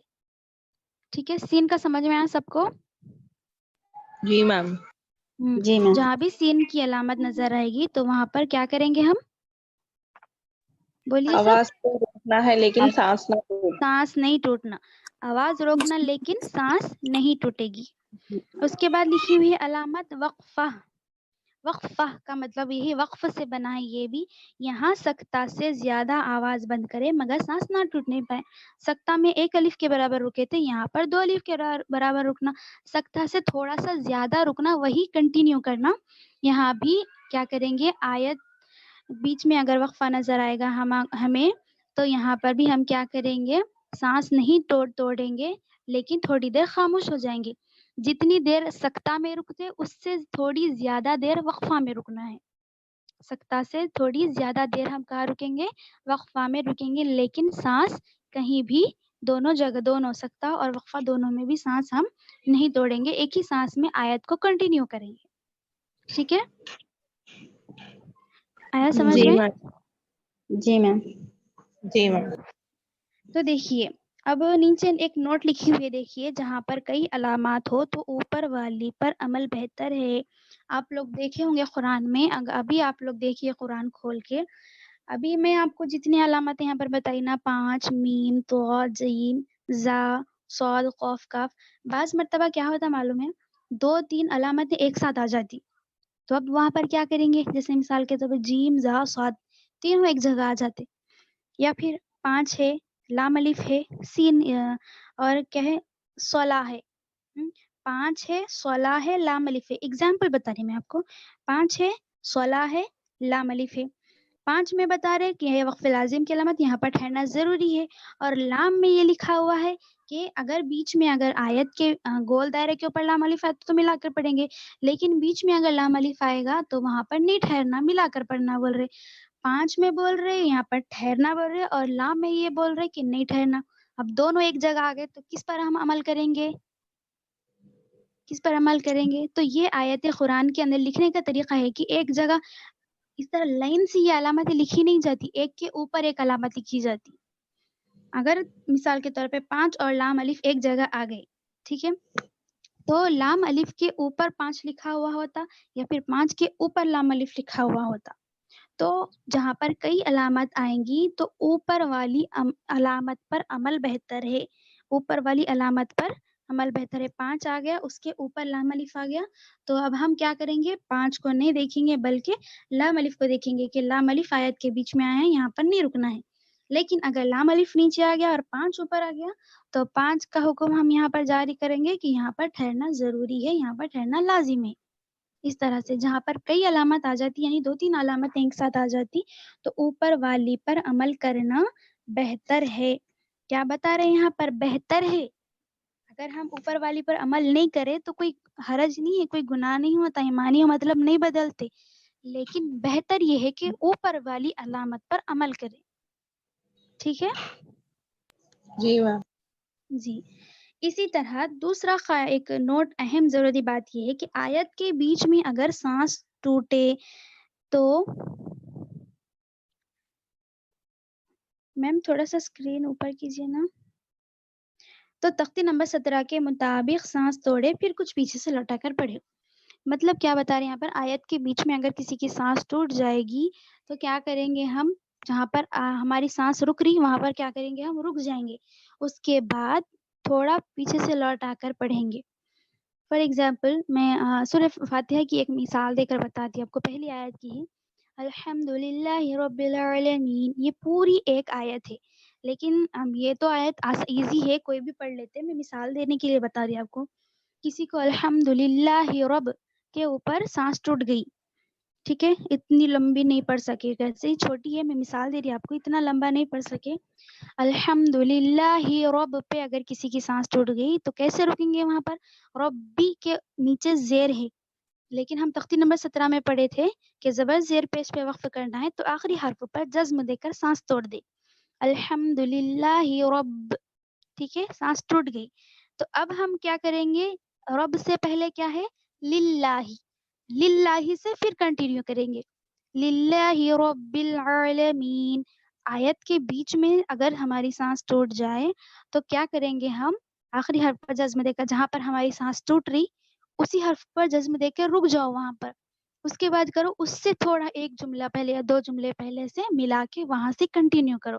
ٹھیک ہے، سین کا سمجھ میں آیا سب کو؟ جی میم. جی میم. جہاں بھی سین کی علامت نظر آئے گی تو وہاں پر کیا کریں گے ہم، بولیے سب. آواز کو روکنا ہے لیکن سانس نہ ٹوٹے. سانس نہیں ٹوٹنا، آواز روکنا لیکن سانس نہیں ٹوٹے گی. اس کے بعد لکھی ہوئی ہے علامت وقفہ. وقفہ کا مطلب یہ ہے وقف سے بنا ہے، یہ بھی یہاں سکتا سے زیادہ آواز بند کرے مگر سانس نہ ٹوٹنے پائے. سکتا میں ایک الف کے برابر رکے تھے، یہاں پر 2 الف کے برابر رکنا، سکتا سے تھوڑا سا زیادہ رکنا، وہی کنٹینیو کرنا. یہاں بھی کیا کریں گے، آیت بیچ میں اگر وقفہ نظر آئے گا ہمیں تو یہاں پر بھی ہم کیا کریں گے، سانس نہیں توڑیں گے لیکن تھوڑی دیر خاموش ہو جائیں گے. جتنی دیر سکتا میں رکتے اس سے تھوڑی زیادہ دیر وقفہ میں رکنا ہے. سکتا سے تھوڑی زیادہ دیر ہم کہاں رکیں گے، وقفہ میں رکیں گے، لیکن سانس کہیں بھی، دونوں جگہ، دونوں سکتا اور وقفہ دونوں میں بھی سانس ہم نہیں توڑیں گے، ایک ہی سانس میں آیت کو کنٹینیو کریں گے. ٹھیک ہے، آیا سمجھ جی میں؟ میم. جی میم. جی میم. تو دیکھیے اب نیچے ایک نوٹ لکھی ہوئی ہے، دیکھیے جہاں پر کئی علامات ہو تو اوپر والی پر عمل بہتر ہے. آپ لوگ دیکھے ہوں گے قرآن میں، ابھی آپ لوگ دیکھیے قرآن کھول کے، ابھی میں آپ کو جتنی علامات یہاں پر بتائی نا، 5 میم تو جیم زا صاد قاف کاف، بعض مرتبہ کیا ہوتا معلوم ہے، 2-3 علامتیں ایک ساتھ آ جاتی، تو اب وہاں پر کیا کریں گے، جیسے مثال کے طور پر جیم زا صاد تینوں ایک جگہ آ جاتے، یا پھر 5 ہے، لام الف ہے، سین اور کیا ہے، صلا ہے، 5 ہے, 16 ہے, لام الف ہے. اگزامپل بتا رہی میں آپ کو. 5 ہے, 16 ہے, لام الف ہے. 5 میں بتا رہے کہ وقف لازم کی علامت یہاں پر ٹھہرنا ضروری ہے, اور لام میں یہ لکھا ہوا ہے کہ اگر بیچ میں اگر آیت کے گول دائرے کے اوپر لام الف آئے تو ملا کر پڑھیں گے, لیکن بیچ میں اگر لام الف آئے گا تو وہاں پر نہیں ٹھہرنا, ملا کر پڑھنا بول رہے. 5 میں بول رہے یہاں پر ٹھہرنا بول رہے, اور لام میں یہ بول رہے کہ نہیں ٹھہرنا. اب دونوں ایک جگہ آ گئے تو کس پر ہم عمل کریں گے, کس پر عمل کریں گے؟ تو یہ آیت قرآن کے اندر لکھنے کا طریقہ ہے کہ ایک جگہ اس طرح لائن سے یہ علامتیں لکھی نہیں جاتی, ایک کے اوپر ایک علامت لکھی جاتی. اگر مثال کے طور پہ 5 اور لام الف ایک جگہ آ گئے, ٹھیک ہے, تو لام الف کے اوپر 5 لکھا ہوا ہوتا یا پھر 5 کے اوپر لام الف لکھا ہوا ہوتا. تو جہاں پر کئی علامت آئیں گی تو اوپر والی علامت پر عمل بہتر ہے, اوپر والی علامت پر عمل بہتر ہے. 5 آ گیا, اس کے اوپر لام الف آ گیا, تو اب ہم کیا کریں گے, 5 کو نہیں دیکھیں گے بلکہ لام الف کو دیکھیں گے کہ لام الف آیت کے بیچ میں آیا ہے, یہاں پر نہیں رکنا ہے. لیکن اگر لام الف نیچے آ گیا اور 5 اوپر آ گیا تو 5 کا حکم ہم یہاں پر جاری کریں گے کہ یہاں پر ٹھہرنا ضروری ہے, یہاں پر ٹھہرنا لازم ہے. اس طرح سے جہاں پر کئی علامت آ جاتی یعنی 2-3 علامتیں ایک ساتھ آ جاتی تو اوپر والی پر عمل کرنا بہتر ہے. کیا بتا رہے ہیں یہاں پر, بہتر ہے. اگر ہم اوپر والی پر عمل نہیں کریں تو کوئی حرج نہیں ہے, کوئی گناہ نہیں ہوتا, ایمانی مطلب نہیں بدلتے, لیکن بہتر یہ ہے کہ اوپر والی علامت پر عمل کریں. ٹھیک ہے جی میم. جی. اسی طرح دوسرا ایک نوٹ اہم ضروری بات یہ ہے کہ آیت کے بیچ میں اگر سانس ٹوٹے تو میم تھوڑا سا اسکرین اوپر کیجیے نا, تو تختی نمبر 17 کے مطابق سانس توڑے پھر کچھ پیچھے سے لوٹا کر پڑھے. مطلب کیا بتا رہے ہیں یہاں پر, آیت کے بیچ میں اگر کسی کی سانس ٹوٹ جائے گی تو کیا کریں گے ہم, جہاں پر ہماری سانس رک رہی وہاں پر کیا کریں گے, ہم رک جائیں گے, اس کے بعد تھوڑا پیچھے سے لوٹا کر پڑھیں گے. فار ایگزامپل میں سورہ فاتحہ کی ایک مثال دے کر بتاتی ہوں آپ کو. پہلی آیت کی ہے الحمدللہ رب العالمین, یہ پوری ایک آیت ہے, لیکن یہ تو آیت ایزی ہے, کوئی بھی پڑھ لیتے. میں مثال دینے کے لیے بتا رہی ہوں آپ کو. کسی کو الحمدللہ رب کے اوپر سانس ٹوٹ گئی, ٹھیک ہے, اتنی لمبی نہیں پڑھ سکے, ویسے ہی چھوٹی ہے, میں مثال دے رہی ہوں آپ کو, اتنا لمبا نہیں پڑھ سکے. الحمدللہ رب پہ اگر کسی کی سانس ٹوٹ گئی تو کیسے رکیں گے, وہاں پر ربی کے نیچے زیر ہے, لیکن ہم تختی نمبر 17 میں پڑھے تھے کہ زبر زیر پیش پہ وقف کرنا ہے تو آخری حرف پر جزم دے کر سانس توڑ دے. الحمدللہ رب, ٹھیک ہے, سانس ٹوٹ گئی. تو اب ہم کیا کریں گے, رب سے پہلے کیا ہے, للہ, للہ سے پھر کنٹینیو کریں گے, للہ رب العالمین. آیت کے بیچ میں اگر ہماری سانس ٹوٹ جائے تو کیا کریں گے, ہم آخری حرف پر جزم دے کر, جہاں پر ہماری سانس ٹوٹ رہی اسی حرف پر جزم دے کے رک جاؤ وہاں پر, اس کے بعد کرو اس سے تھوڑا ایک جملہ پہلے یا 2 جملے پہلے سے ملا کے وہاں سے کنٹینیو کرو,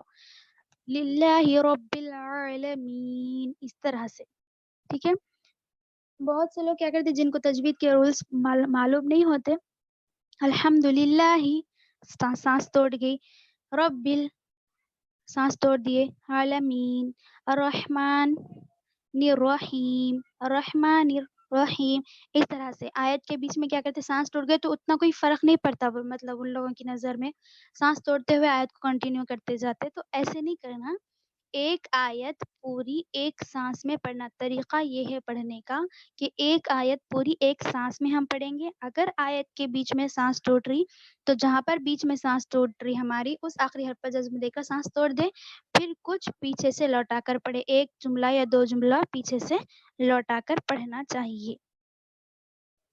للہ رب العالمین, اس طرح سے. ٹھیک ہے. بہت سے لوگ کیا کرتے جن کو تجوید کے رولز معلوم نہیں ہوتے, الحمدللہ سانس توڑ گئی, رب سانس توڑ دیے, عالمین, الرحمن الرحیم, الرحمن الرحیم. اس طرح سے آیت کے بیچ میں کیا کرتے, سانس توڑ گئے تو اتنا کوئی فرق نہیں پڑتا, مطلب ان لوگوں کی نظر میں سانس توڑتے ہوئے آیت کو کنٹینیو کرتے جاتے. تو ایسے نہیں کرنا, ایک آیت پوری ایک سانس میں پڑھنا. طریقہ یہ ہے پڑھنے کا کہ ایک آیت پوری ایک سانس میں ہم پڑھیں گے. اگر آیت کے بیچ میں سانس ٹوٹ رہی تو جہاں پر بیچ میں سانس ٹوٹ رہی ہماری اس آخری حرف پر جزم دے کر سانس توڑ دے, پھر کچھ پیچھے سے لوٹا کر پڑھے, ایک جملہ یا 2 جملہ پیچھے سے لوٹا کر پڑھنا چاہیے.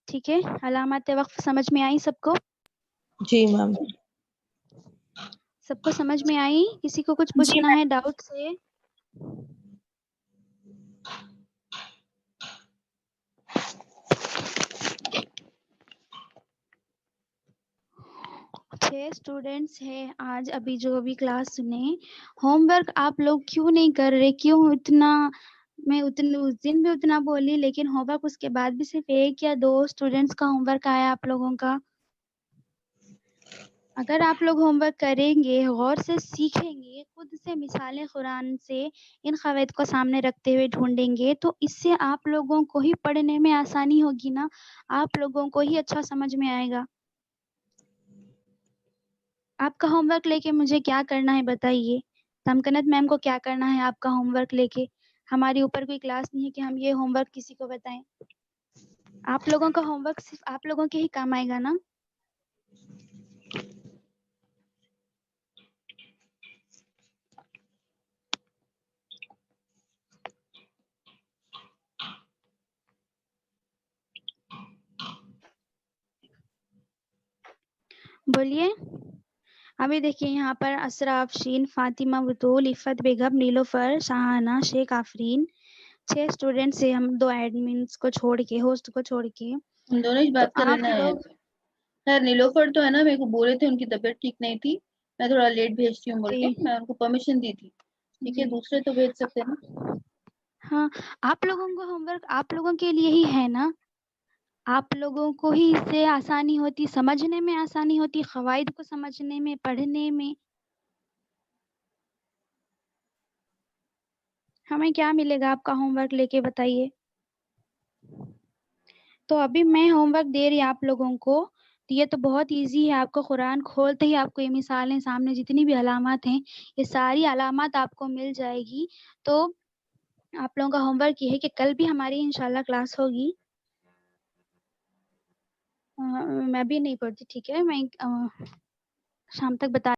ٹھیک ہے, علامات وقف سمجھ میں آئی سب کو؟ جی میم. سب کو سمجھ میں آئی؟ کسی کو کچھ جی پوچھنا ہے ڈاؤٹ سے؟ چھ اسٹوڈینٹس ہیں آج ابھی جو بھی کلاس سنے. ہوم ورک آپ لوگ کیوں نہیں کر رہے, کیوں اتنا, میں اس دن بھی اتنا بولی لیکن ہوم ورک اس کے بعد بھی صرف 1 یا 2 اسٹوڈینٹس کا ہوم ورک آیا آپ لوگوں کا. اگر آپ لوگ ہوم ورک کریں گے، غور سے سیکھیں گے، خود سے مثالیں قرآن سے ان قواعد کو سامنے رکھتے ہوئے ڈھونڈیں گے، تو اس سے آپ لوگوں کو ہی پڑھنے میں آسانی ہوگی نا، آپ لوگوں کو ہی اچھا سمجھ میں آئے گا. آپ کا ہوم ورک لے کے مجھے کیا کرنا ہے بتائیے. تمکنت میم کو کیا کرنا ہے آپ کا ہوم ورک لے کے؟ ہمارے اوپر کوئی کلاس نہیں ہے کہ ہم یہ ہوم ورک کسی کو بتائیں. آپ لوگوں کا ہوم ورک صرف آپ لوگوں کے ہی کام آئے گا نا. بولیے. ابھی دیکھیے یہاں پر اسرا افشین، فاطمہ بطول، عفت بیگم، نیلوفر، شاہانہ، شیخ آفرین، 6 اسٹوڈینٹ سے ہم 2 ایڈمنس کو چھوڑ کے، ہوسٹ کو چھوڑ کے. ہم دونوں ہی بات کر آپ لینا ہے. لوگ خیر نیلوفر تو ہے نا، میرے کو بولے تھے ان کی طبیعت ٹھیک نہیں تھی، میں تھوڑا لیٹ بھیجتی ہوں بول کے جی میں ان کو پرمیشن دی تھی. ٹھیک ہے، جی دوسرے تو بھیج سکتے ہیں نا. ہاں، آپ لوگوں کو ہوم ورک آپ لوگوں کے لیے ہی ہے نا. آپ لوگوں کو ہی اس سے آسانی ہوتی، سمجھنے میں آسانی ہوتی، قواعد کو سمجھنے میں، پڑھنے میں. ہمیں کیا ملے گا آپ کا ہوم ورک لے کے بتائیے. تو ابھی میں ہوم ورک دے رہی آپ لوگوں کو، تو یہ تو بہت ایزی ہے. آپ کو قرآن کھولتے ہی آپ کو یہ مثالیں سامنے جتنی بھی علامات ہیں، یہ ساری علامات آپ کو مل جائے گی. تو آپ لوگوں کا ہوم ورک یہ ہے کہ کل بھی ہماری انشاءاللہ کلاس ہوگی. میں بھی نہیں پڑھتی، ٹھیک ہے، میں شام تک بتا